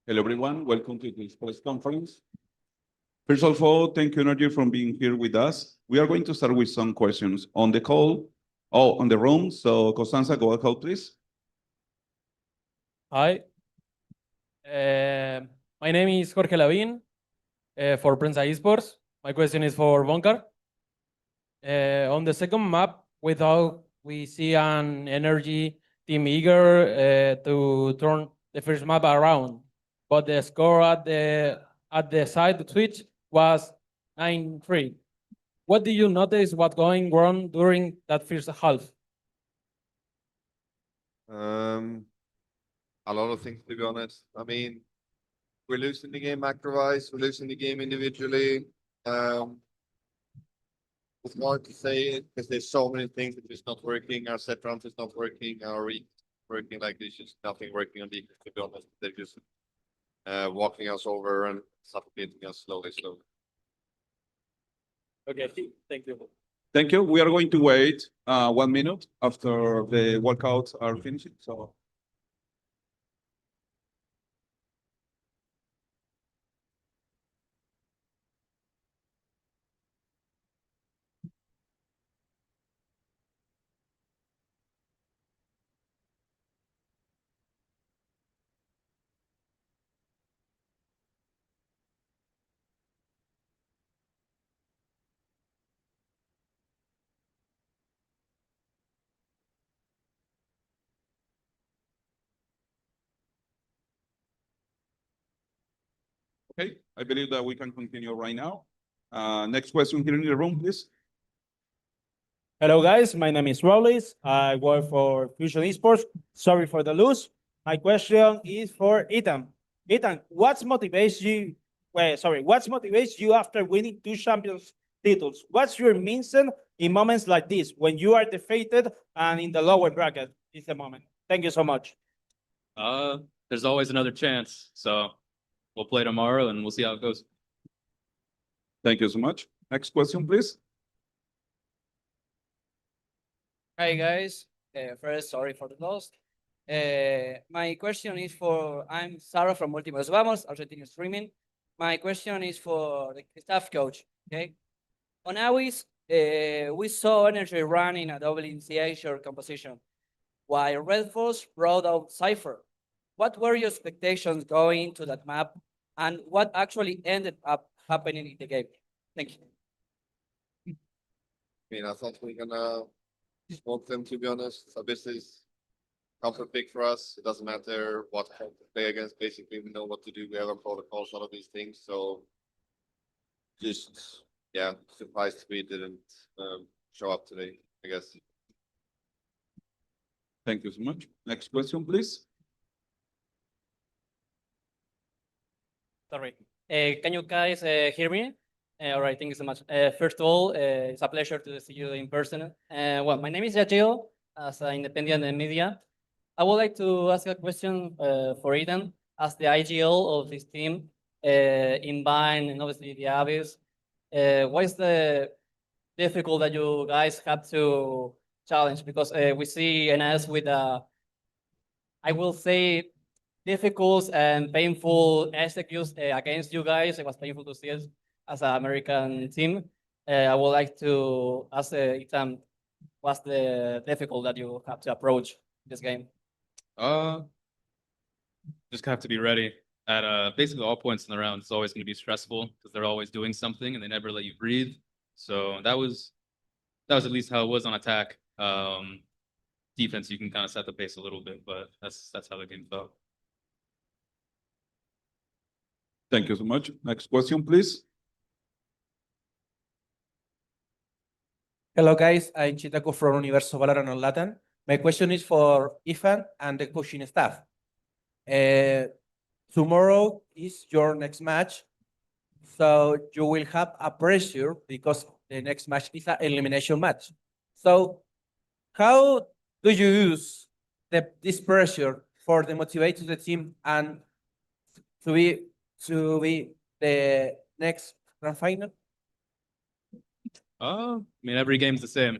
Hello, everyone. Welcome to this press conference. First of all, thank you, NRG, for being here with us. We are going to start with some questions on the call, on the room. So, Constanza, go ahead, please. Hi. My name is Jorge Lavín for Prensa Esports. My question is for Bonkar. On the second map, we see an NRG team eager to turn the first map around, but the score at the side switch was 9-3. What do you notice what going wrong during that first half? A lot of things, to be honest. I mean, we're losing the game macro-wise, we're losing the game individually. It's hard to say because there's so many things that is not working. Our set rounds is not working. Our read working, like there's just nothing working on defense, to be honest. They're just walking us over and suffocating us slowly. Okay, thank you. Thank you. We are going to wait 1 minute after the workouts are finished. So. Okay, I believe that we can continue right now. Next question here in the room, please. Hello, guys. My name is Rollis. I work for Fusion Esports. Sorry for the lose. My question is for Ethan. Ethan, what motivates you? What motivates you after winning 2 champions titles? What's your mindset in moments like this when you are defeated and in the lower bracket? Is the moment. Thank you so much. There's always another chance. So we'll play tomorrow and we'll see how it goes. Thank you so much. Next question, please. Hi guys, first sorry for the loss. My question is I'm Sarah from Últimos Vamos, Argentina streaming. My question is for the staff coach, okay? On AWIS, we saw NRG running a double initiation composition, while Red Force brought out Cypher. What were your expectations going into that map, and what actually ended up happening in the game? Thank you. I mean, I thought we were gonna smoke them, to be honest. So this is comfort pick for us. It doesn't matter what to play against. Basically, we know what to do. We have our protocols, all of these things. So just, yeah, surprised we didn't show up today, I guess. Thank you so much. Next question, please. Sorry. Can you guys hear me? All right, thank you so much. First of all, it's a pleasure to see you in person. Well, my name is Yachio, as an independent media. I would like to ask a question for Ethan, as the IGL of this team, in Vine and obviously the Abyss. What is the difficult that you guys have to challenge? Because we see NS with I will say, difficult and painful executes against you guys. It was painful to see it as an American team. I would like to ask Ethan, what's the difficult that you have to approach this game? Just have to be ready at basically all points in the round. It's always going to be stressful because they're always doing something and they never let you breathe. So that was at least how it was on attack. Defense, you can kind of set the pace a little bit, but that's how the game felt. Thank you so much. Next question, please. Hello, guys. I'm Chitaku from Universo Valorant on Latin. My question is for Ethan and the coaching staff. Tomorrow is your next match, so you will have a pressure because the next match is an elimination match. So how do you use this pressure for the motivate to the team and to be the next grand final? I mean, every game's the same.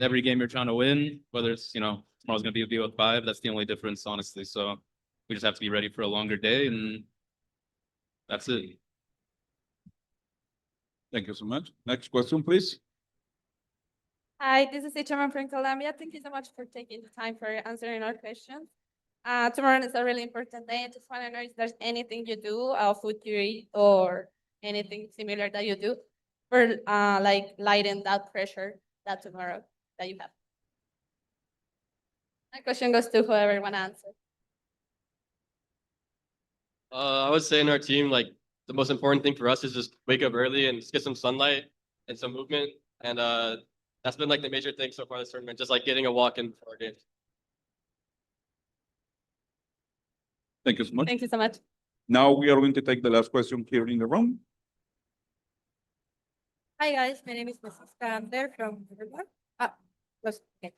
Every game you're trying to win, whether it's, tomorrow's going to be a VO5, that's the only difference, honestly. So we just have to be ready for a longer day and That's it. Thank you so much. Next question, please. Hi, this is Ichaman from Colombia. Thank you so much for taking the time for answering our questions. Tomorrow is a really important day. I just want to know if there's anything you do, food you eat, or anything similar that you do for like lighten that pressure that tomorrow that you have. My question goes to whoever want to answer. I would say in our team, like the most important thing for us is just wake up early and just get some sunlight and some movement. And that's been like the major thing so far this tournament, just like getting a walk in for our games. Thank you so much. Thank you so much. Now we are going to take the last question here in the room. Hi guys, my name is Francisca Ander from Uruguay. Okay.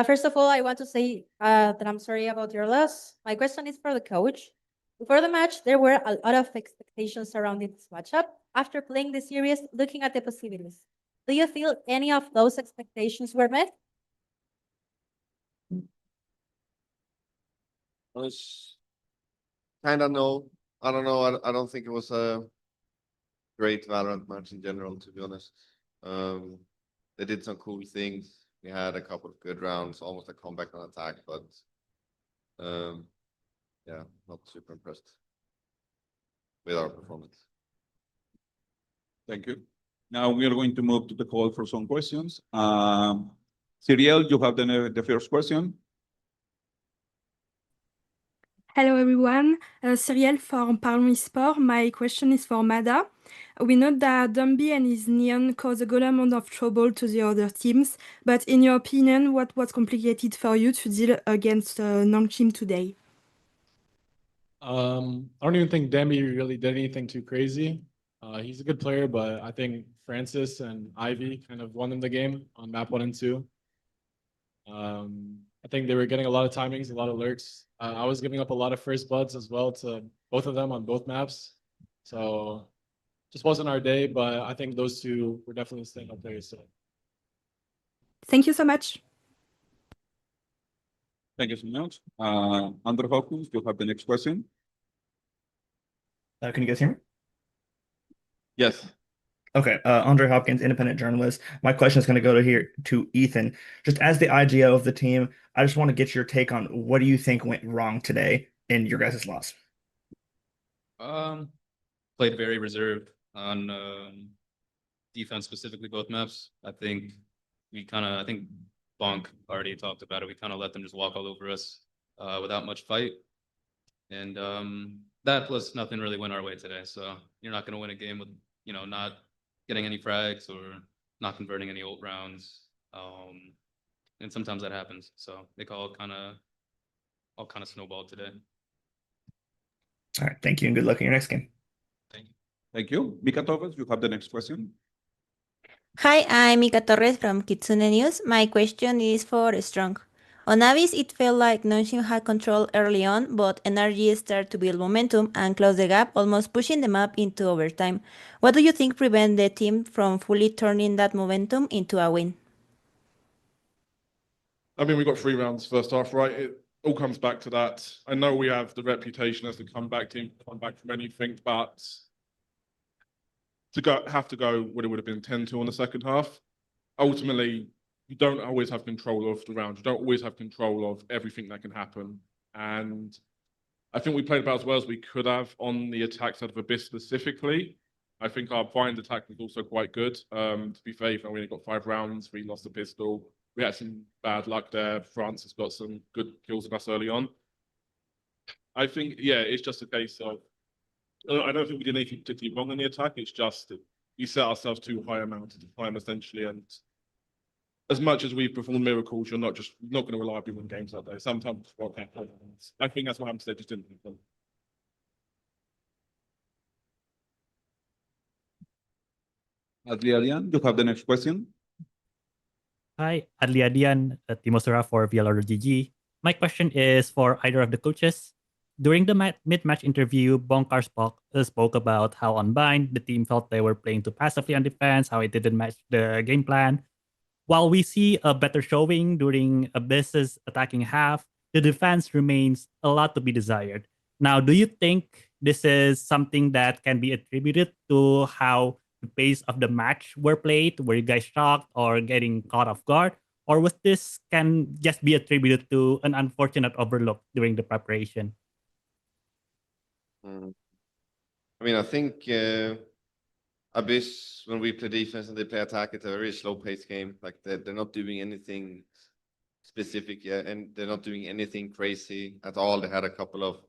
First of all, I want to say that I'm sorry about your loss. My question is for the coach. Before the match, there were a lot of expectations surrounding this matchup. After playing the series, looking at the possibilities, do you feel any of those expectations were met? Kind of no. I don't know. I don't think it was a great Valorant match in general, to be honest. They did some cool things. We had a couple of good rounds, almost a comeback on attack, but yeah, not super impressed with our performance. Thank you. Now we are going to move to the call for some questions. Cyril, you have the first question. Hello everyone, Cyrielle from VALORANT Esports. My question is for Mada. We know that Dumby and his Neon caused a good amount of trouble to the other teams, but in your opinion, what was complicated for you to deal against non-team today? I don't even think Demi really did anything too crazy. He's a good player, but I think Francis and Ivy kind of won him the game on map 1 and 2. I think they were getting a lot of timings, a lot of lurks. I was giving up a lot of first bloods as well to both of them on both maps. So just wasn't our day, but I think those two were definitely staying up there. So Thank you so much. Thank you so much. Andrew Hopkins, you have the next question. Can you guys hear me? Yes. Okay, Andre Hopkins, independent journalist. My question is going to go to Ethan. Just as the IGO of the team, I just want to get your take on what do you think went wrong today in your guys' loss? Played very reserved on defense, specifically both maps. I think I think Bonk already talked about it. We kind of let them just walk all over us without much fight. And that plus nothing really went our way today. So you're not going to win a game with, not getting any frags or not converting any ult rounds. And sometimes that happens. So they all kind of snowballed today. All right, thank you and good luck in your next game. Thank you. Thank you. Mika Torres, you have the next question. Hi, I'm Mika Torres from Kitsune News. My question is for Strong. On Abyss, it felt like Nonin had control early on, but NRG started to build momentum and close the gap, almost pushing the map into overtime. What do you think prevent the team from fully turning that momentum into a win? I mean, we got 3 rounds first half, right? It all comes back to that. I know we have the reputation as the comeback team, come back from anything, but have to go what it would have been 10-2 on the second half. Ultimately, you don't always have control of the round. You don't always have control of everything that can happen. And I think we played about as well as we could have on the attack side of Abyss specifically. I think our blind attack was also quite good. To be fair, we only got 5 rounds. We lost the pistol. We had some bad luck there. France has got some good kills on us early on. I think, yeah, it's just a case of, I don't think we did anything particularly wrong in the attack. It's just that we set ourselves too high amount of time, essentially. And as much as we perform miracles, you're not going to reliably win games like that. Sometimes what happens. I think that's what happened today. Just didn't happen. Adrian, you have the next question. Hi, Adliadian Timosura for VALORANT GG. My question is for either of the coaches. During the mid-match interview, Bonkar spoke about how on Bind, the team felt they were playing too passively on defense, how it didn't match the game plan. While we see a better showing during Abyss's attacking half, the defense remains a lot to be desired. Now, do you think this is something that can be attributed to how the pace of the match were played? Were you guys shocked or getting caught off guard? Or was this can just be attributed to an unfortunate overlook during the preparation? I mean, I think Abyss, when we play defense and they play attack, it's a very slow-paced game. Like they're not doing anything specific yet, and they're not doing anything crazy at all. They had a couple of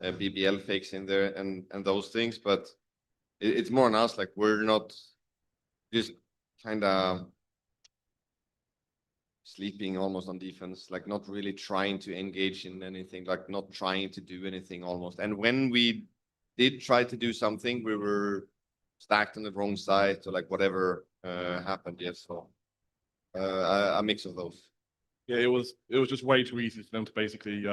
BBL fakes in there and those things, but it's more on us. Like we're not just kind of sleeping almost on defense, like not really trying to engage in anything, like not trying to do anything almost. And when we did try to do something, we were stacked on the wrong side, so like whatever happened. Yes, so a mix of those. Yeah, it was just way too easy for them to basically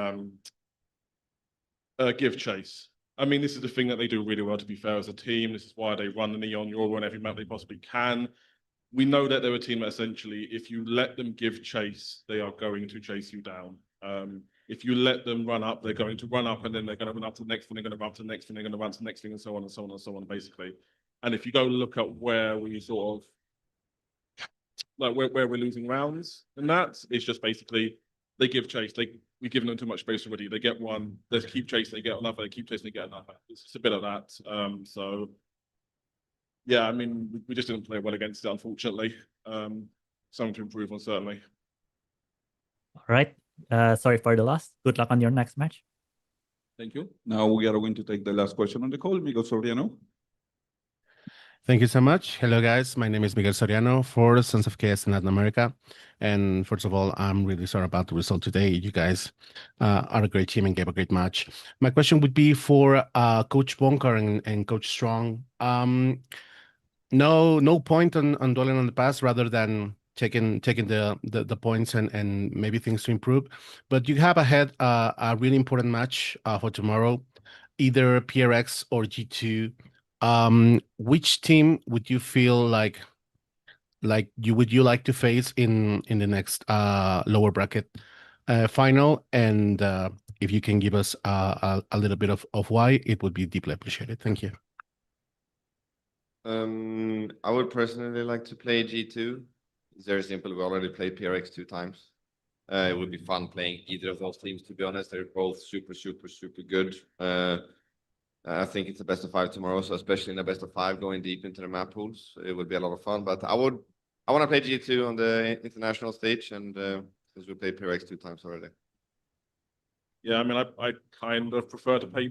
give chase. I mean, this is the thing that they do really well, to be fair, as a team. This is why they run the Neon Euro on every map they possibly can. We know that they're a team that essentially, if you let them give chase, they are going to chase you down. If you let them run up, they're going to run up, and then they're going to run up to the next thing, they're going to run up to the next thing, they're going to run to the next thing, and so on and so on and so on, basically. And if you go look at where we sort of, like where we're losing rounds and that, it's just basically they give chase. We've given them too much space already. They get one, they keep chasing, they get another, they keep chasing, they get another. It's just a bit of that. So yeah, I mean, we just didn't play well against it, unfortunately. Something to improve on, certainly. All right. Sorry for the loss. Good luck on your next match. Thank you. Now we are going to take the last question on the call, Miguel Soriano. Thank you so much. Hello, guys. My name is Miguel Soriano for Sons of Chaos in Latin America. And first of all, I'm really sorry about the result today. You guys are a great team and gave a great match. My question would be for Coach Bonker and Coach Strong. No point on dwelling on the past rather than taking the points and maybe things to improve. But you have ahead a really important match for tomorrow, either PRX or G2. Which team would you feel like you like to face in the next lower bracket final? And if you can give us a little bit of why, it would be deeply appreciated. Thank you. I would personally like to play G2. It's very simple. We already played PRX 2 times. It would be fun playing either of those teams, to be honest. They're both super good. I think it's a best of 5 tomorrow, so especially in the best of 5 going deep into the map pools, it would be a lot of fun. But I want to play G2 on the international stage, and since we played PRX 2 times already. Yeah, I mean, I kind of prefer to play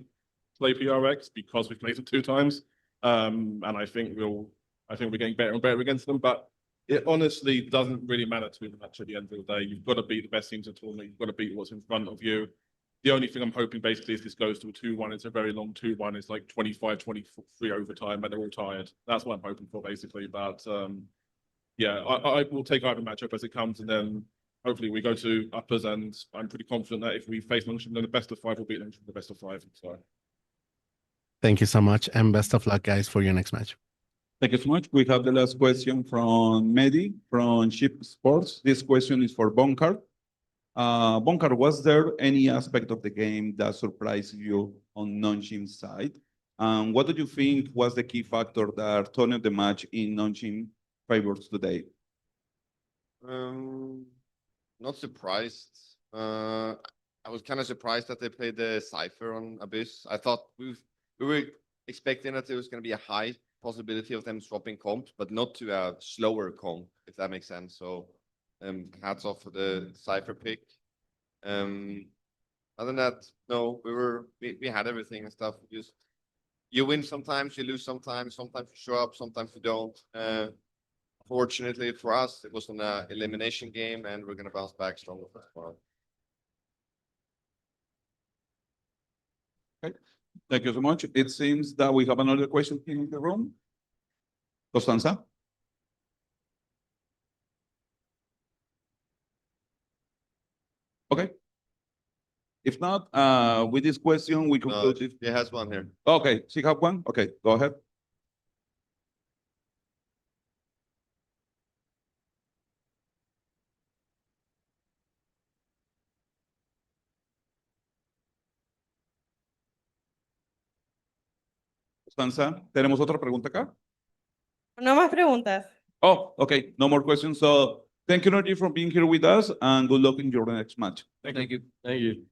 PRX because we've played it 2 times. And I think we're getting better and better against them. But it honestly doesn't really matter to me much at the end of the day. You've got to beat the best teams in the tournament. You've got to beat what's in front of you. The only thing I'm hoping basically is this goes to a 2-1. It's a very long 2-1. It's like 25-23 overtime, but they're all tired. That's what I'm hoping for, basically. But yeah, I will take either matchup as it comes, and then hopefully we go to uppers, and I'm pretty confident that if we face Longship in the best of 5, we'll beat them in the best of 5. So Thank you so much, and best of luck, guys, for your next match. Thank you so much. We have the last question from Mehdi from Ship Sports. This question is for Bonkar. Bonkar, was there any aspect of the game that surprised you on Nonchim's side? What do you think was the key factor that turned the match in Nonchim favors today? Not surprised. I was kind of surprised that they played the Cypher on Abyss. I thought we were expecting that there was going to be a high possibility of them swapping comps, but not to a slower comp, if that makes sense. So hats off for the Cypher pick. Other than that, no, we had everything and stuff. Just you win sometimes, you lose sometimes you show up, sometimes you don't. Fortunately for us, it was an elimination game, and we're gonna bounce back stronger for tomorrow. Okay. Thank you so much. It seems that we have another question here in the room. Costanza? Okay. If not, with this question, we conclude it. He has one here. Okay, she have one? Okay, go ahead. Constanza, ¿tenemos otra pregunta acá? No más preguntas. Oh, okay. No more questions. So thank you, NRG, for being here with us, and good luck in your next match. Thank you. Thank you.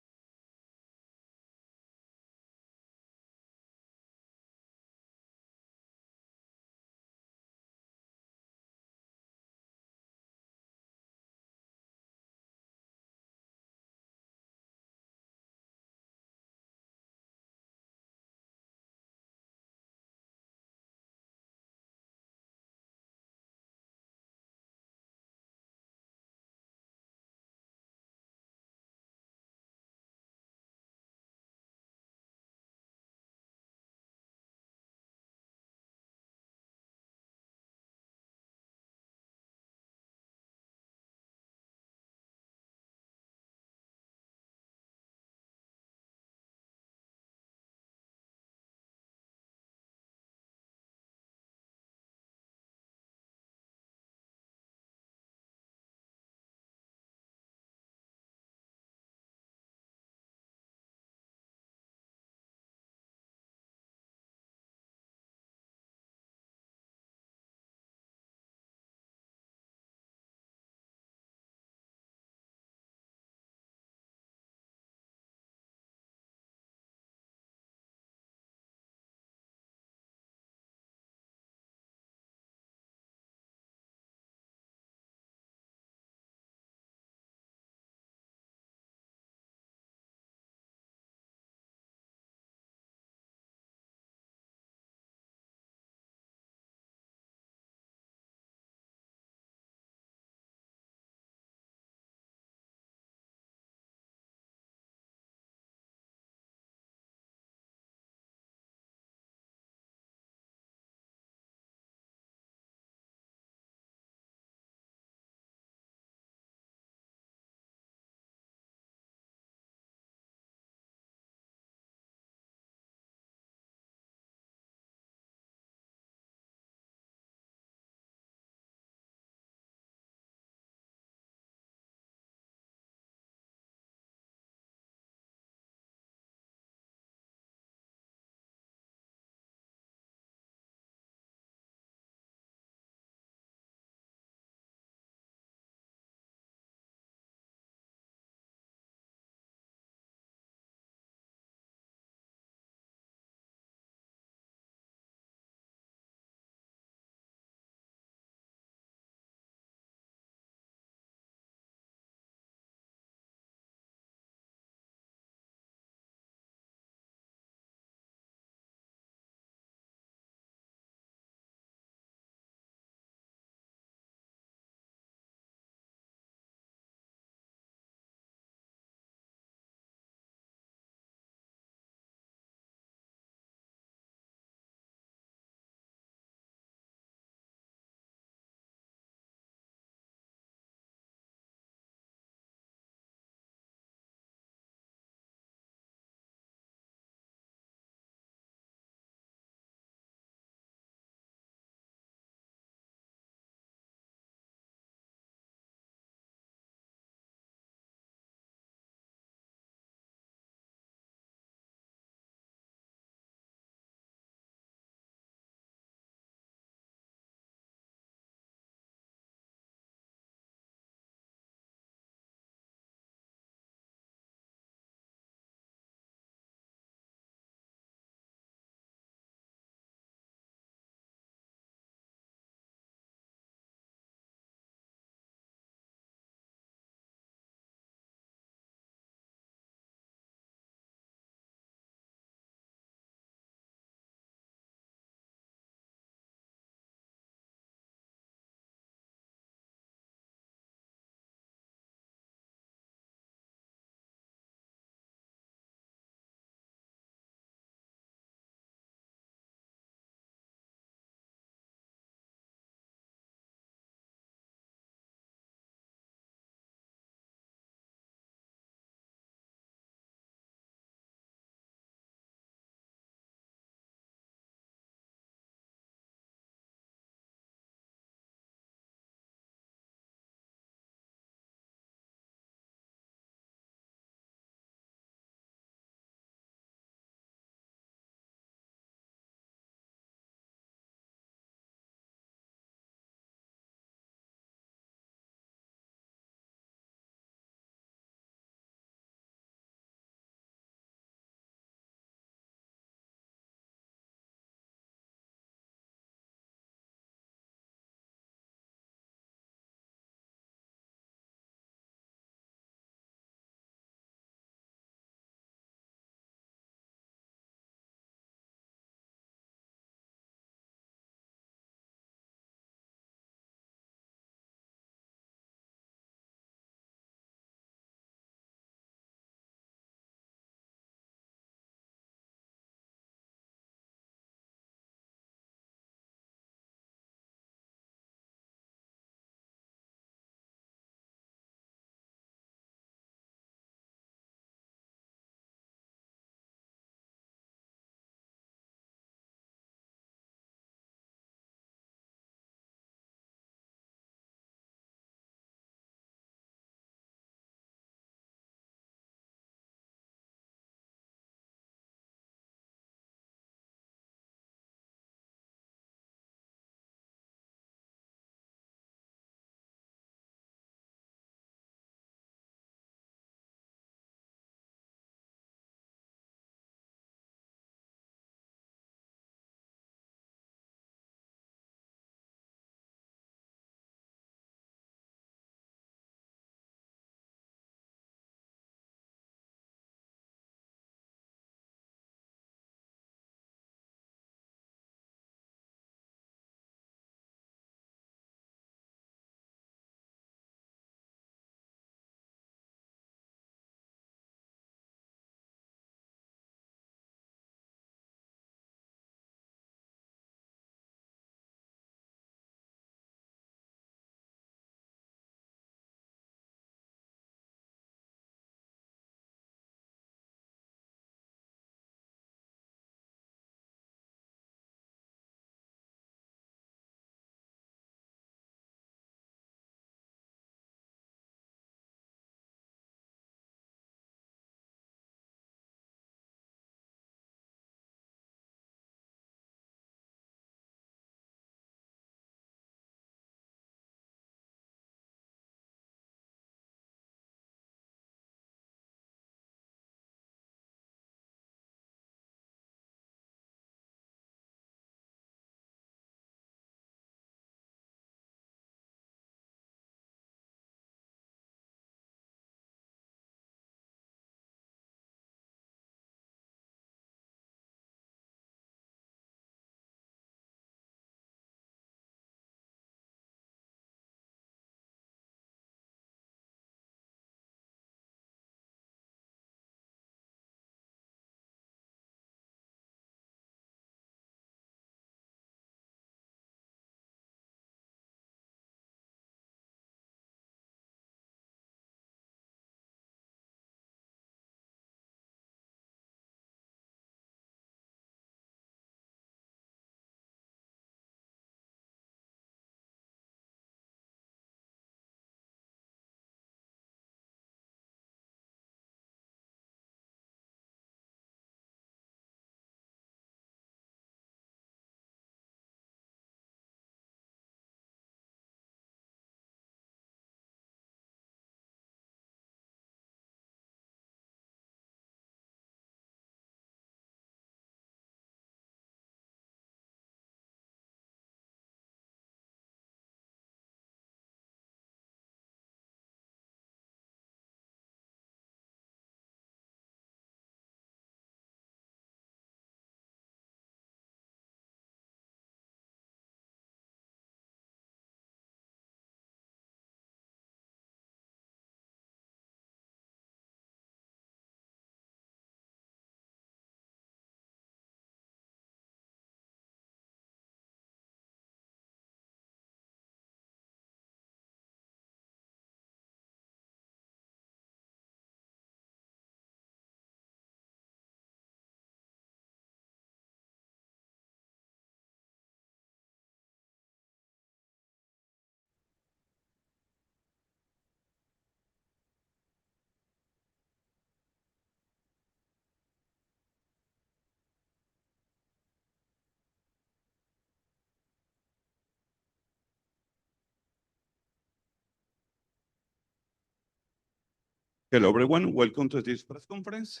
Hello, everyone. Welcome to this press conference.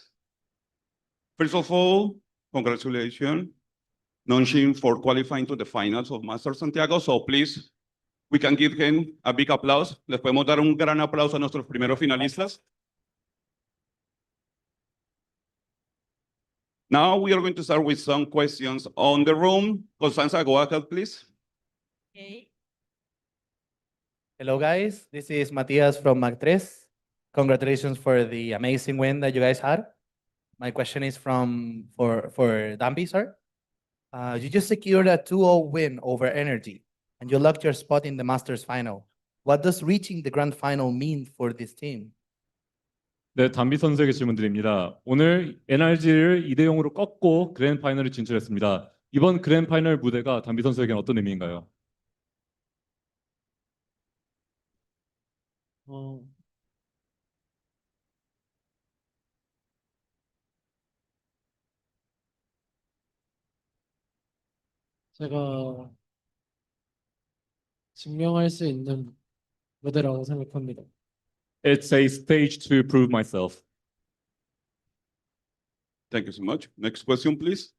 First of all, congratulations, Nonin, for qualifying to the finals of Masters Santiago. So please, we can give him a big applause. Les podemos dar un gran aplauso a nuestros primeros finalistas. Now we are going to start with some questions on the room. Constanza, go ahead, please. Okay. Hello, guys. This is Matias from Mac3. Congratulations for the amazing win that you guys had. My question is for Dambi, sir. You just secured a 2-0 win over NRG, and you locked your spot in the Masters final. What does reaching the grand final mean for this team? 네, 담비 선수에게 질문드립니다. 오늘 NRG를 2대 0으로 꺾고 그랜드 파이널에 진출했습니다. 이번 그랜드 파이널 무대가 담비 선수에게는 어떤 의미인가요? 제가 증명할 수 있는 무대라고 생각합니다. It's a stage to prove myself. Thank you so much. Next question, please.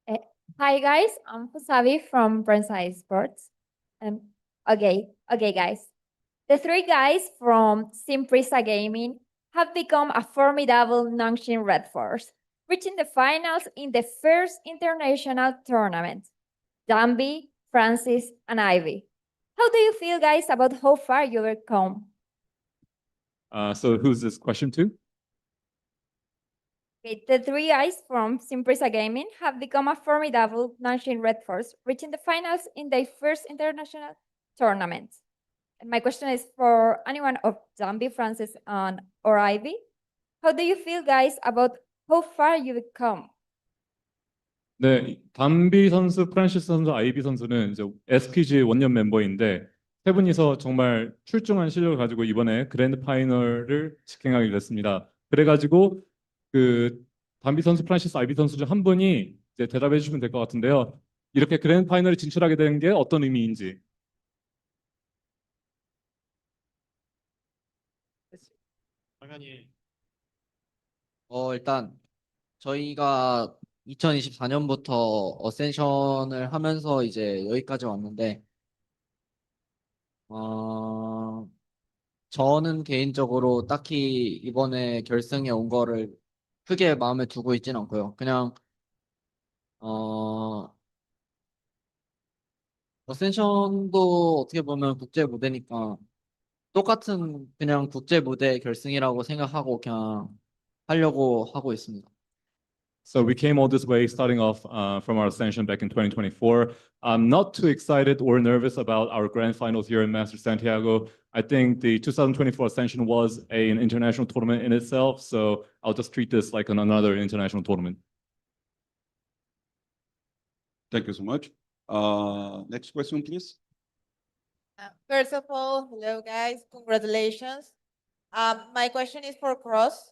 Hi guys, I'm Fusabi from VALORANT Esports. Okay, guys. The three guys from Simprisa Gaming have become a formidable Nonin Red Force, reaching the finals in the first international tournament. Dambi, Francis, and Ivy. How do you feel, guys, about how far you've come? So who's this question to? Okay, the three guys from Simprisa Gaming have become a formidable Nonin Red Force, reaching the finals in their first international tournament. And my question is for anyone of Dambi, Francis, or Ivy. How do you feel, guys, about how far you've come? 네, 담비 선수, 프란시스 선수, 아이비 선수는 이제 SKG 원년 멤버인데 세 분이서 정말 출중한 실력을 가지고 이번에 그랜드 파이널을 직행하게 됐습니다. 그래가지고 그 담비 선수, 프란시스, 아이비 선수 중 한 분이 이제 대답해 주시면 될 것 같은데요. 이렇게 그랜드 파이널에 진출하게 된 게 어떤 의미인지. 당연히 일단 저희가 2024년부터 어센션을 하면서 이제 여기까지 왔는데 저는 개인적으로 딱히 이번에 결승에 온 거를 크게 마음에 두고 있진 않고요. 그냥 어센션도 어떻게 보면 국제 무대니까 똑같은 그냥 국제 무대 결승이라고 생각하고 그냥 하려고 하고 있습니다. So we came all this way starting off from our ascension back in 2024. I'm not too excited or nervous about our grand finals here in Masters Santiago. I think the 2024 ascension was an international tournament in itself, so I'll just treat this like another international tournament. Thank you so much. Next question, please. First of all, hello guys, congratulations. My question is for Cross.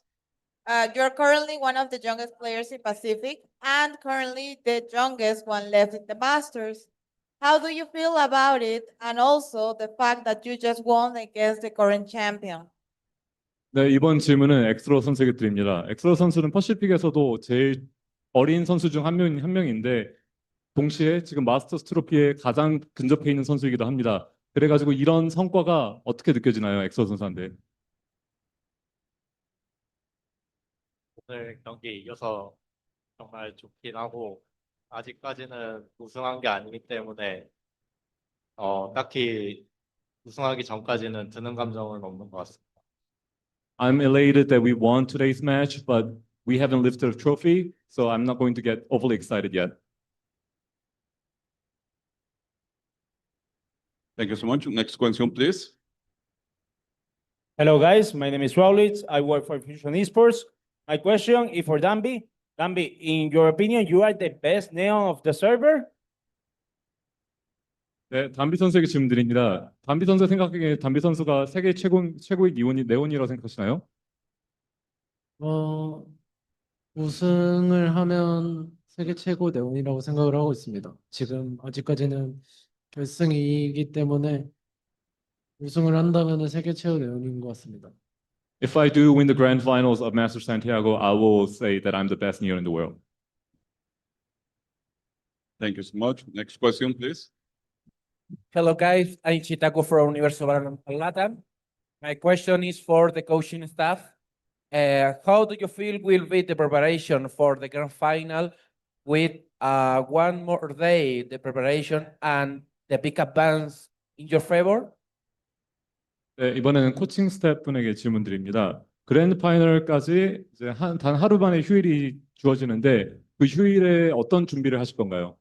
You're currently one of the youngest players in Pacific and currently the youngest one left in the Masters. How do you feel about it? And also the fact that you just won against the current champion. 네, 이번 질문은 엑스로 선수에게 드립니다. 엑스로 선수는 퍼시픽에서도 제일 어린 선수 중 한 명인데 동시에 지금 마스터스 트로피에 가장 근접해 있는 선수이기도 합니다. 그래가지고 이런 성과가 어떻게 느껴지나요, 엑스로 선수한테? 오늘 경기에 이겨서 정말 좋긴 하고 아직까지는 우승한 게 아니기 때문에 딱히 우승하기 전까지는 드는 감정은 없는 것 같습니다. I'm elated that we won today's match, but we haven't lifted a trophy, so I'm not going to get overly excited yet. Thank you so much. Next question, please. Hello, guys. My name is Raulitz. I work for Fusion Esports. My question is for Dambi. Dambi, in your opinion, you are the best neon of the server? 네, 담비 선수에게 질문드립니다. 담비 선수 생각하기에 담비 선수가 세계 최고의 네온이라고 생각하시나요? 우승을 하면 세계 최고 네온이라고 생각을 하고 있습니다. 지금 아직까지는 결승이기 때문에 우승을 한다면은 세계 최고 내용인 것 같습니다. If I do win the grand finals of Masters Santiago, I will say that I'm the best neon in the world. Thank you so much. Next question, please. Hello, guys. I'm Chitaco from Universo VALORANT Latam. My question is for the coaching staff. How do you feel will be the preparation for the grand final with one more day, the preparation and the big advance in your favor? 네, 이번에는 코칭 스태프분에게 질문드립니다. 그랜드 파이널까지 이제 단 하루 만에 휴일이 주어지는데 그 휴일에 어떤 준비를 하실 건가요?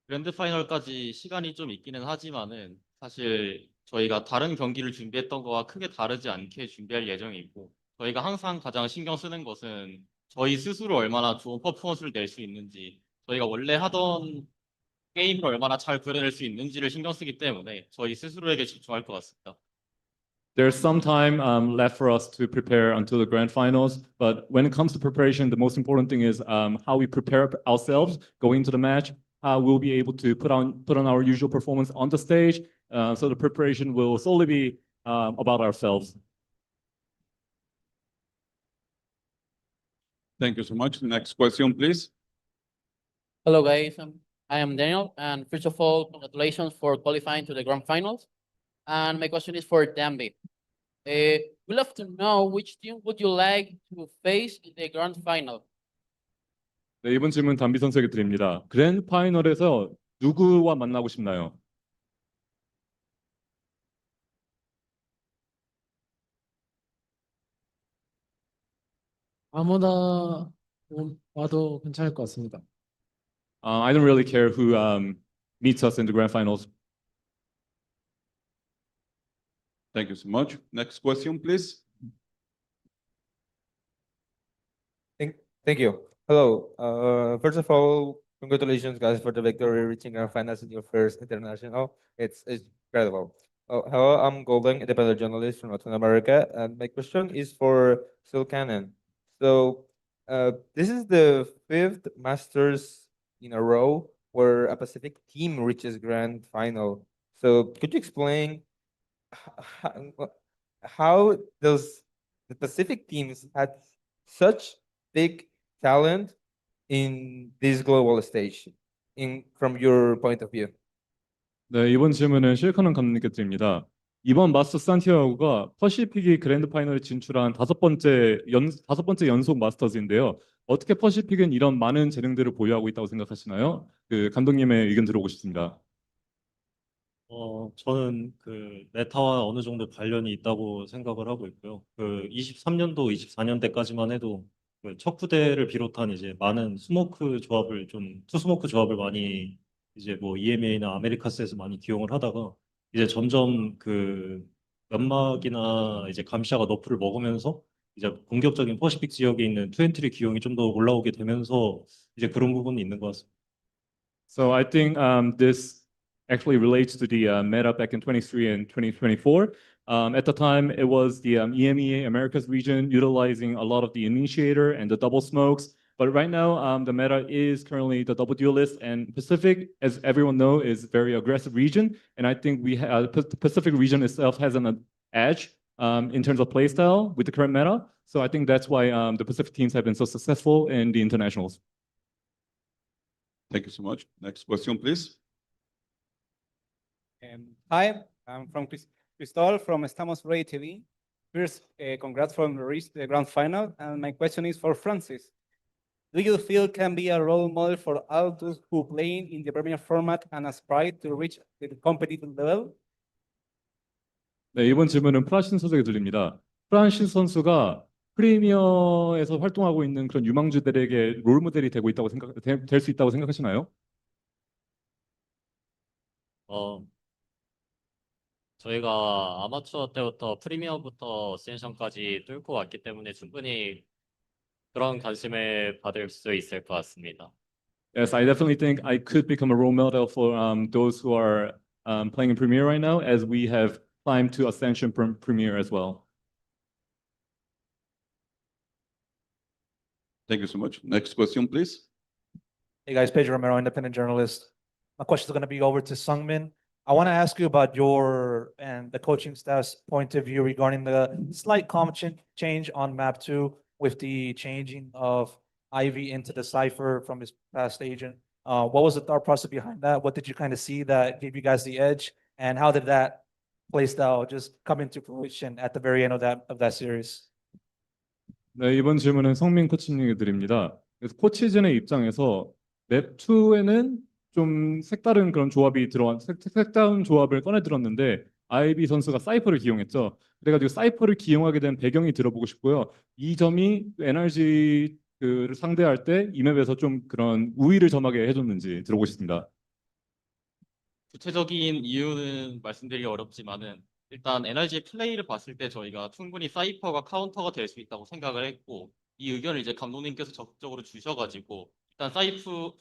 그랜드 파이널까지 시간이 좀 있기는 하지만은 사실 저희가 다른 경기를 준비했던 거와 크게 다르지 않게 준비할 예정이고 저희가 항상 가장 신경 쓰는 것은 저희 스스로 얼마나 좋은 퍼포먼스를 낼 수 있는지 저희가 원래 하던 게임을 얼마나 잘 그려낼 수 있는지를 신경 쓰기 때문에 저희 스스로에게 집중할 것 같습니다. There's some time left for us to prepare until the grand finals, but when it comes to preparation, the most important thing is how we prepare ourselves going into the match. How we'll be able to put on our usual performance on the stage. So the preparation will solely be about ourselves. Thank you so much. Next question, please. Hello, guys. I am Daniel, and first of all, congratulations for qualifying to the grand finals. And my question is for Dambi. We'd love to know which team would you like to face in the grand final? 네, 이번 질문 담비 선수에게 드립니다. 그랜드 파이널에서 누구와 만나고 싶나요? 아무나 와도 괜찮을 것 같습니다. I don't really care who meets us in the grand finals. Thank you so much. Next question, please. Thank you. Hello. First of all, congratulations, guys, for the victory, reaching our finals in your first international. It's incredible. Hello, I'm Golden, independent journalist from Latin America, and my question is for Silkanen. So, this is the 5th Masters in a row where a Pacific team reaches grand final. So, could you explain how does the Pacific teams had such big talent in this global stage, from your point of view? 네, 이번 질문은 실커넌 감독님께 드립니다. 이번 마스터스 산티아고가 퍼시픽이 그랜드 파이널에 진출한 다섯 번째 연속 마스터즈인데요. 어떻게 퍼시픽은 이런 많은 재능들을 보유하고 있다고 생각하시나요? 그 감독님의 의견 들어보고 싶습니다. 저는 그 메타와 어느 정도 관련이 있다고 생각을 하고 있고요. 그 23년도, 24년 때까지만 해도 그 척후대를 비롯한 이제 많은 스모크 조합을 투스모크 조합을 많이 이제 뭐 EMEA나 아메리카스에서 많이 기용을 하다가 이제 점점 그 연막이나 이제 감시아가 너프를 먹으면서 이제 공격적인 퍼시픽 지역에 있는 투엔트리 기용이 좀 더 올라오게 되면서 이제 그런 부분이 있는 것 같습니다. So I think this actually relates to the meta back in 23 and 2024. At the time, it was the EMEA Americas region utilizing a lot of the initiator and the double smokes. But right now, the meta is currently the double duelist, and Pacific, as everyone knows, is a very aggressive region. And I think the Pacific region itself has an edge in terms of playstyle with the current meta. So I think that's why the Pacific teams have been so successful in the internationals. Thank you so much. Next question, please. Hi, I'm from Cristol from Estamos Ready TV. First, congrats for reaching the grand final. And my question is for Francis. Do you feel can be a role model for all those who playing in the Premier format and aspire to reach the competitive level? 네, 이번 질문은 프란시스 선수에게 드립니다. 프란시스 선수가 프리미어에서 활동하고 있는 그런 유망주들에게 롤 모델이 될 수 있다고 생각하시나요? 저희가 아마추어 때부터 프리미어부터 어센션까지 뚫고 왔기 때문에 충분히 그런 관심을 받을 수 있을 것 같습니다. Yes, I definitely think I could become a role model for those who are playing in Premier right now, as we have climbed to Ascension Premier as well. Thank you so much. Next question, please. Hey guys, Pedro Romero, independent journalist. my question is going to be over to Sungmin. I want to ask you about your and the coaching staff's point of view regarding the slight change on map 2 with the changing of Ivy into the Cypher from his past agent. What was the thought process behind that? What did you kind of see that gave you guys the edge? And how did that play style just come into fruition at the very end of that series? 네, 이번 질문은 성민 코치님께 드립니다. 그래서 코치진의 입장에서 맵 2에는 좀 색다른 그런 조합이 색다른 조합을 꺼내 들었는데 아이비 선수가 사이퍼를 기용했죠. 그래가지고 사이퍼를 기용하게 된 배경이 들어보고 싶고요. 이 점이 NRG를 상대할 때 이 맵에서 좀 그런 우위를 점하게 해줬는지 들어보고 싶습니다. 구체적인 이유는 말씀드리기 어렵지만은 일단 NRG 플레이를 봤을 때 저희가 충분히 사이퍼가 카운터가 될 수 있다고 생각을 했고 이 의견을 이제 감독님께서 적극적으로 주셔가지고 일단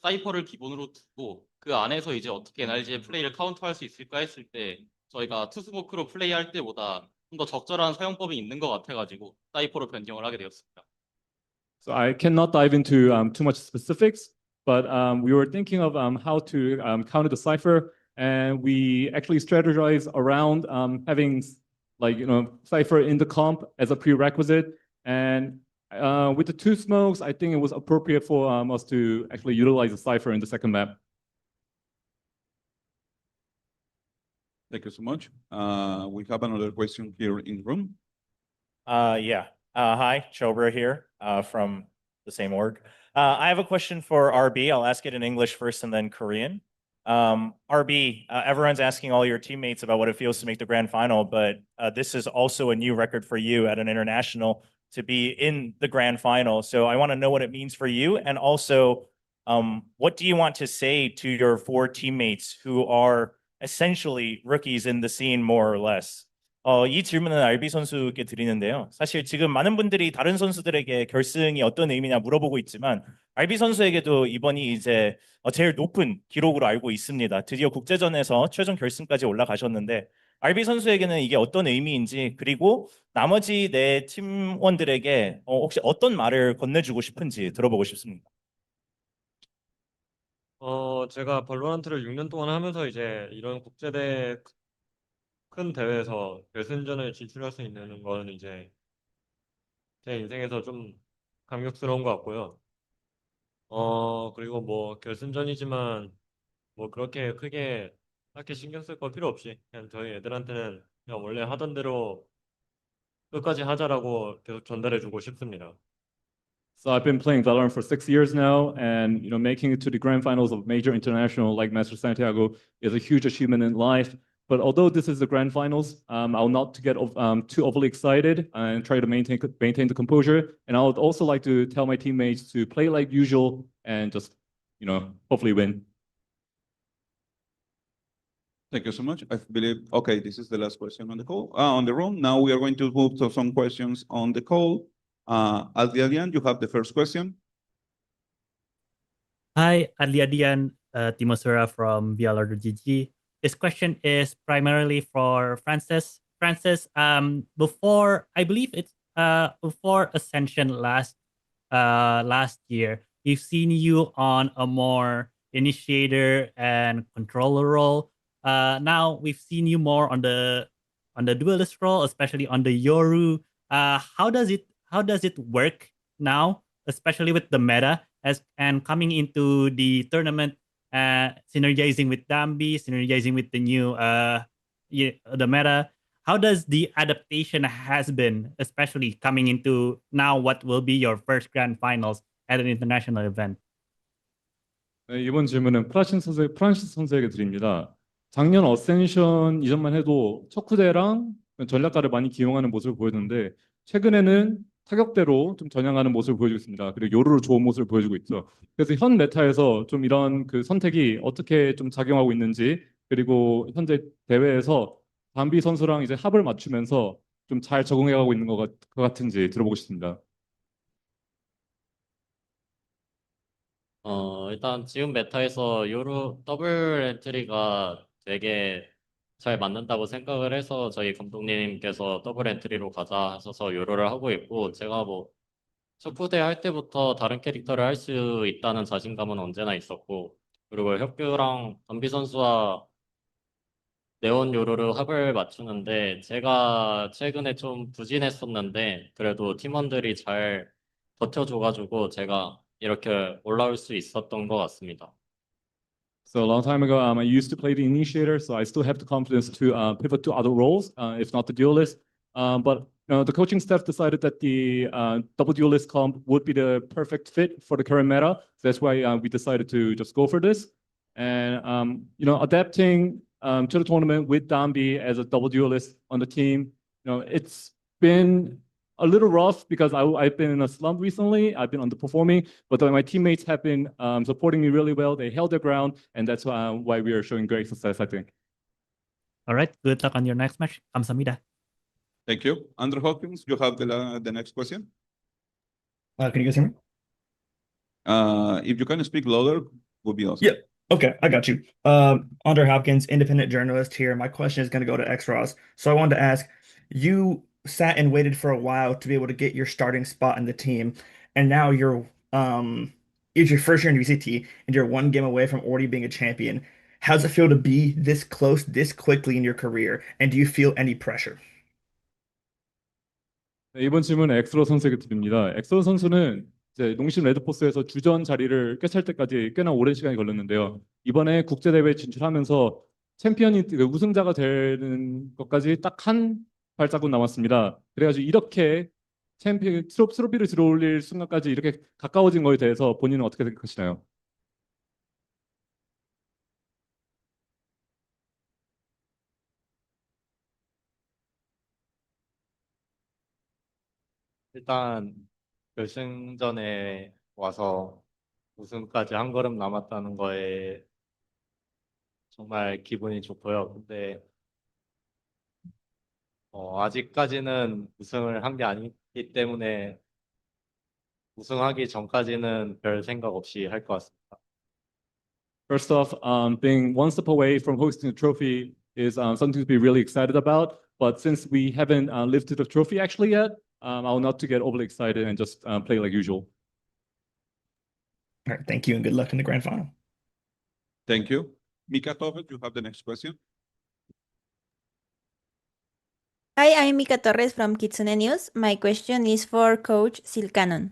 사이퍼를 기본으로 두고 그 안에서 이제 어떻게 NRG의 플레이를 카운터할 수 있을까 했을 때 저희가 투스모크로 플레이할 때보다 좀 더 적절한 사용법이 있는 것 같아가지고 사이퍼로 변경을 하게 되었습니다. So I cannot dive into too much specifics, but we were thinking of how to counter the cipher, and we actually strategized around having cipher in the comp as a prerequisite. And with the two smokes, I think it was appropriate for us to actually utilize the cipher in the second map. Thank you so much. We have another question here in the room. Hi, Chobra here from the same org. I have a question for RB. I'll ask it in English first and then Korean. RB, everyone's asking all your teammates about what it feels to make the grand final, but this is also a new record for you at an international to be in the grand final. So I want to know what it means for you. And also, what do you want to say to your 4 teammates who are essentially rookies in the scene, more or less? 이 질문은 RB 선수께 드리는데요. 사실 지금 많은 분들이 다른 선수들에게 결승이 어떤 의미냐 물어보고 있지만 RB 선수에게도 이번이 이제 제일 높은 기록으로 알고 있습니다. 드디어 국제전에서 최종 결승까지 올라가셨는데 RB 선수에게는 이게 어떤 의미인지 그리고 나머지 내 팀원들에게 혹시 어떤 말을 건네주고 싶은지 들어보고 싶습니다. 제가 발로란트를 6년 동안 하면서 이제 이런 국제대 큰 대회에서 결승전을 진출할 수 있는 거는 이제 제 인생에서 좀 감격스러운 것 같고요. 그리고 뭐 결승전이지만 뭐 그렇게 크게 딱히 신경 쓸 거 필요 없이 그냥 저희 애들한테는 그냥 원래 하던 대로 끝까지 하자라고 계속 전달해 주고 싶습니다. So I've been playing Valorant for 6 years now, and making it to the grand finals of major international like Masters Santiago is a huge achievement in life. But although this is the grand finals, I'll not get too overly excited and try to maintain the composure. And I would also like to tell my teammates to play like usual and just, hopefully win. Thank you so much. I believe, okay, this is the last question on the call, on the room. Now we are going to move to some questions on the call. Adlian, you have the first question. Hi, Adlian Timosura from VALORANT GG. This question is primarily for Francis. Francis, before I believe it's before Ascension last year, we've seen you on a more initiator and controller role. Now we've seen you more on the duelist role, especially on the Yoru. How does it work now, especially with the meta and coming into the tournament? Synergizing with Dambi, synergizing with the new the meta. How does the adaptation has been, especially coming into now what will be your first grand finals at an international event? 네, 이번 질문은 프란시스 선수에게 드립니다. 작년 어센션 이전만 해도 척후대랑 전략가를 많이 기용하는 모습을 보였는데 최근에는 타격대로 좀 전향하는 모습을 보여주고 있습니다. 그리고 요루로 좋은 모습을 보여주고 있죠. 그래서 현 메타에서 좀 이런 그 선택이 어떻게 좀 작용하고 있는지 그리고 현재 대회에서 담비 선수랑 이제 합을 맞추면서 좀 잘 적응해가고 있는 것 같은지 들어보고 싶습니다. 일단 지금 메타에서 요루 더블 엔트리가 되게 잘 맞는다고 생각을 해서 저희 감독님께서 더블 엔트리로 가자 하셔서 요로를 하고 있고 제가 뭐 첫 부대 할 때부터 다른 캐릭터를 할 수 있다는 자신감은 언제나 있었고 그리고 혁규랑 담비 선수와 네온 요로로 합을 맞추는데 제가 최근에 좀 부진했었는데 그래도 팀원들이 잘 버텨줘가지고 제가 이렇게 올라올 수 있었던 것 같습니다. So a long time ago, I used to play the initiator, so I still have the confidence to pivot to other roles, if not the duelist. But the coaching staff decided that the double duelist comp would be the perfect fit for the current meta. So that's why we decided to just go for this. And adapting to the tournament with Dambi as a double duelist on the team, it's been a little rough because I've been in a slump recently. I've been underperforming, but my teammates have been supporting me really well. They held their ground, and that's why we are showing great success, I think. All right. Good luck on your next match. 감사합니다. Thank you. Andrew Hawkins, you have the next question. Can you guys hear me? If you can speak louder, would be awesome. Yeah. Okay, I got you. Andre Hopkins, independent journalist here. My question is going to go to XROS. So I wanted to ask, you sat and waited for a while to be able to get your starting spot in the team, and now it's your first year in VCT, and you're one game away from already being a champion. How does it feel to be this close, this quickly in your career? And do you feel any pressure? 네, 이번 질문은 엑스로 선수에게 드립니다. 엑스로 선수는 이제 농심 레드포스에서 주전 자리를 꿰찰 때까지 꽤나 오랜 시간이 걸렸는데요. 이번에 국제대회에 진출하면서 챔피언이 우승자가 되는 것까지 딱 한 발자국 남았습니다. 그래가지고 이렇게 챔피언 트로피를 들어올릴 순간까지 이렇게 가까워진 거에 대해서 본인은 어떻게 생각하시나요? 일단 결승전에 와서 우승까지 한 걸음 남았다는 거에 정말 기분이 좋고요. 근데 아직까지는 우승을 한 게 아니기 때문에 우승하기 전까지는 별 생각 없이 할 것 같습니다. First off, being one step away from hosting a trophy is something to be really excited about. But since we haven't lifted the trophy actually yet, I will not to get overly excited and just play like usual. All right, thank you, and good luck in the grand final. Thank you. Mika Torres, you have the next question. Hi, I'm Mika Torres from Kitsune News. My question is for Coach Silcanon.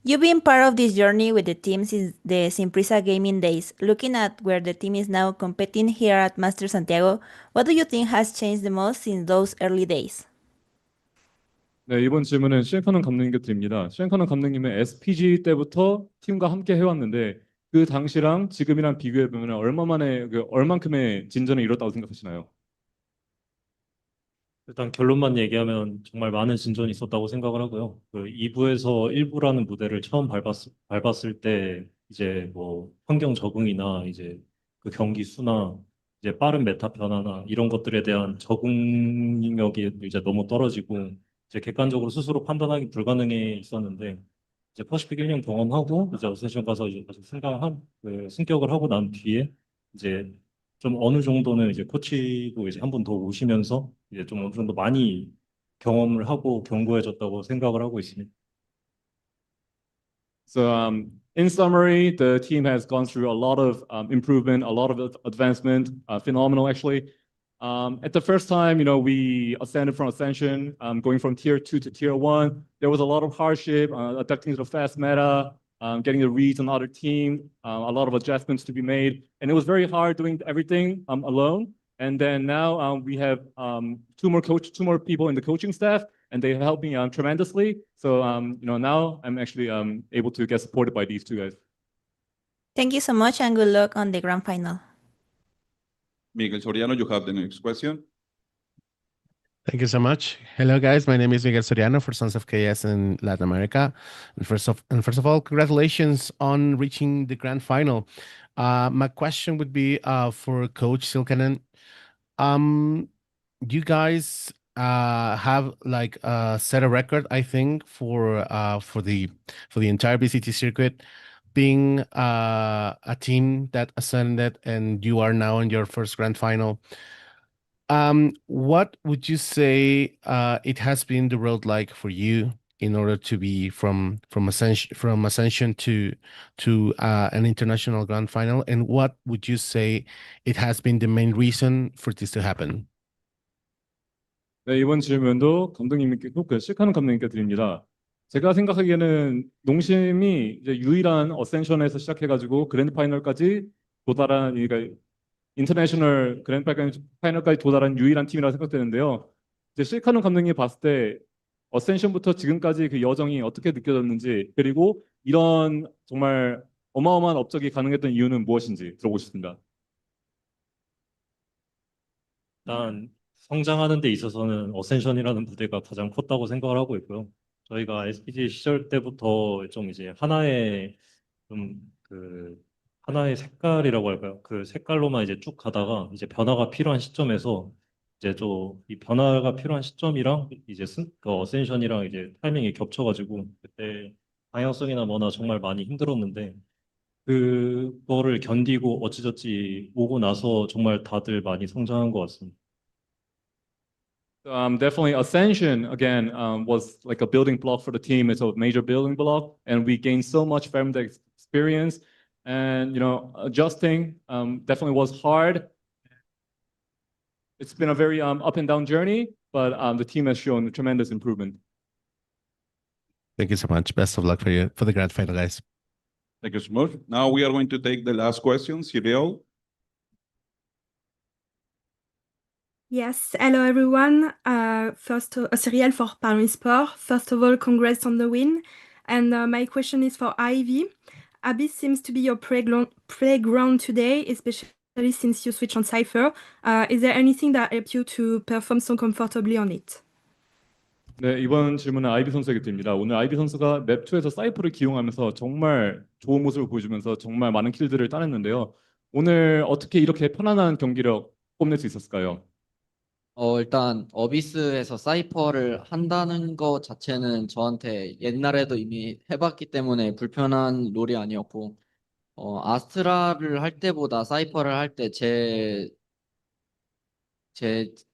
You've been part of this journey with the team since the Simprisa gaming days. Looking at where the team is now competing here at Masters Santiago, what do you think has changed the most since those early days? 네, 이번 질문은 쉔커넌 감독님께 드립니다. 쉔커넌 감독님은 SPG 때부터 팀과 함께 해왔는데 그 당시랑 지금이랑 비교해 보면 얼만큼의 진전을 이뤘다고 생각하시나요? 일단 결론만 얘기하면 정말 많은 진전이 있었다고 생각을 하고요. 그 2부에서 1부라는 무대를 처음 밟았을 때 이제 뭐 환경 적응이나 이제 그 경기 수나 이제 빠른 메타 변화나 이런 것들에 대한 적응력이 이제 너무 떨어지고 이제 객관적으로 스스로 판단하기 불가능해 있었는데 이제 퍼시픽 1년 경험하고 이제 어센션 가서 이제 승격을 하고 난 뒤에 이제 좀 어느 정도는 이제 코치도 이제 한 번 더 오시면서 이제 좀 어느 정도 많이 경험을 하고 견고해졌다고 생각을 하고 있습니다. So in summary, the team has gone through a lot of improvement, a lot of advancement, phenomenal actually. At the first time, we ascended from Ascension, going from tier 2 to tier 1. There was a lot of hardship, adapting to the fast meta, getting the reads on other team, a lot of adjustments to be made. And it was very hard doing everything alone. And then now we have two more people in the coaching staff, and they help me tremendously. So now I'm actually able to get supported by these two guys. Thank you so much and good luck on the grand final. Miguel Soriano, you have the next question. Thank you so much. Hello, guys. My name is Miguel Soriano for Sons of KS in Latin America. And first of all, congratulations on reaching the grand final. My question would be for Coach Silcanen. You guys have like set a record, I think, for the entire BCT circuit, being a team that ascended, and you are now in your first grand final. What would you say it has been the road like for you in order to be from ascension to an international grand final? And what would you say it has been the main reason for this to happen? 네, 이번 질문도 감독님께, 실카논 감독님께 드립니다. 제가 생각하기에는 농심이 이제 유일한 어센션에서 시작해가지고 그랜드 파이널까지 도달한, 그러니까 인터내셔널 그랜드 파이널까지 도달한 유일한 팀이라고 생각되는데요. 이제 실카논 감독님이 봤을 때 어센션부터 지금까지 그 여정이 어떻게 느껴졌는지, 그리고 이런 정말 어마어마한 업적이 가능했던 이유는 무엇인지 들어보고 싶습니다. 일단 성장하는 데 있어서는 어센션이라는 무대가 가장 컸다고 생각을 하고 있고요. 저희가 SPG 시절 때부터 좀 이제 하나의 하나의 색깔이라고 할까요? 그 색깔로만 이제 쭉 가다가 이제 변화가 필요한 시점에서 이제 또 이 변화가 필요한 시점이랑 이제 그 어센션이랑 이제 타이밍이 겹쳐가지고 그때 방향성이나 뭐나 정말 많이 힘들었는데 그거를 견디고 어찌저찌 오고 나서 정말 다들 많이 성장한 것 같습니다. Definitely Ascension again was like a building block for the team. It's a major building block, and we gained so much from the experience. And you know, adjusting definitely was hard. It's been a very up and down journey, but the team has shown tremendous improvement. Thank you so much. Best of luck for you for the grand final, guys. Thank you so much. Now we are going to take the last question, Cyril. Yes, hello everyone. First, Cyril for Paris Sport. First of all, congrats on the win. And my question is for Ivy. Abyss seems to be your playground today, especially since you switched on Cypher. Is there anything that helped you to perform so comfortably on it? 네, 이번 질문은 아이비 선수에게 드립니다. 오늘 아이비 선수가 맵2에서 사이퍼를 기용하면서 정말 좋은 모습을 보여주면서 정말 많은 킬들을 따냈는데요. 오늘 어떻게 이렇게 편안한 경기력 뽐낼 수 있었을까요? 일단 어비스에서 사이퍼를 한다는 것 자체는 저한테 옛날에도 이미 해봤기 때문에 불편한 롤이 아니었고, 아스트라를 할 때보다 사이퍼를 할 때 제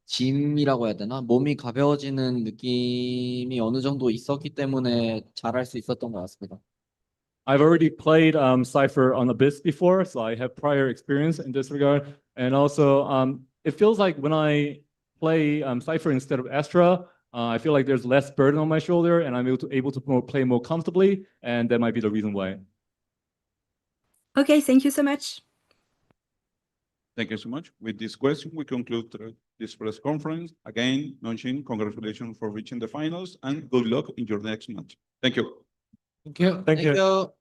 짐이라고 해야 되나? 몸이 가벼워지는 느낌이 어느 정도 있었기 때문에 잘할 수 있었던 것 같습니다. I've already played Cypher on Abyss before, so I have prior experience in this regard. And also, it feels like when I play Cypher instead of Astra, I feel like there's less burden on my shoulder, and I'm able to play more comfortably, and that might be the reason why. Okay, thank you so much. Thank you so much. With this question, we conclude this press conference. Again, Nonin, congratulations for reaching the finals, and good luck in your next match. Thank you. Thank you.